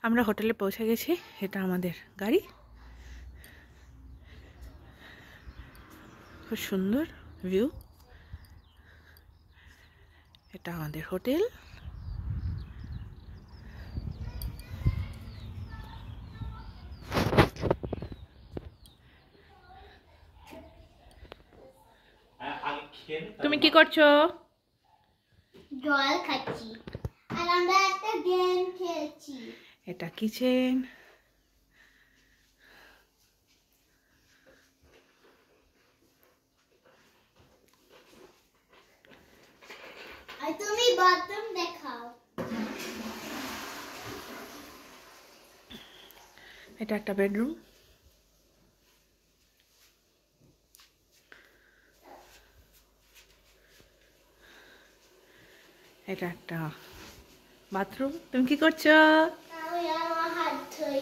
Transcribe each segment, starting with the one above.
আমরা হোটেলে পৌঁছে গেছি। এটা আমাদের গাড়ি, খুব সুন্দর ভিউ। এটা আমাদের হোটেল। তুমি কি করছো? জল খাচ্ছি আর আমরা একটা গেম খেলছি। এটা কিচেন। আর তুমি বাথরুম দেখাও। এটা একটা বেডরুম। এটা একটা বাথরুম। তুমি কি করছো? আমি আমার হাত ধুই।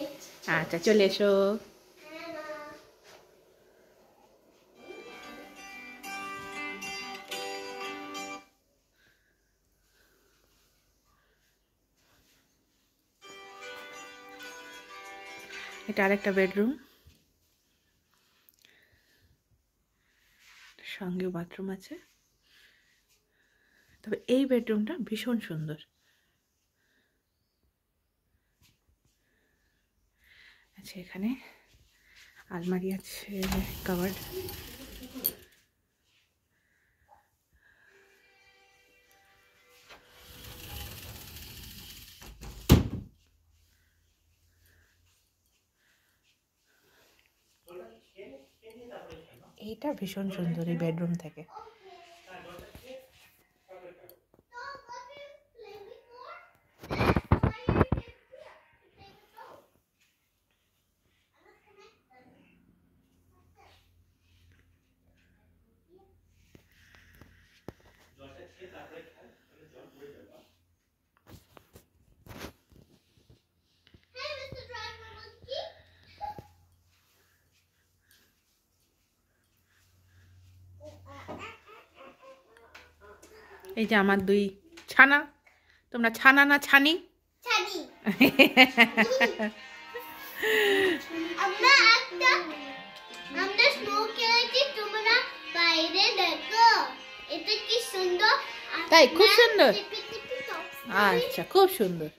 আচ্ছা, চলে এসো। এটা আরেকটা বেডরুম, সঙ্গে বাথরুম আছে। তবে এই বেডরুমটা ভীষণ সুন্দর। আচ্ছা, এখানে আলমারি আছে, কাভার্ড। এইটা ভীষণ সুন্দর এই বেডরুম থেকে। এই যে আমার দুই ছানা। তোমরা ছানা না ছানি? ছানি। আমরা স্নো খেলেছি, তোমরা বাইরে দেখো এটা কি সুন্দর। তাই? খুব সুন্দর। টিপি টিপি টপস। আচ্ছা, খুব সুন্দর।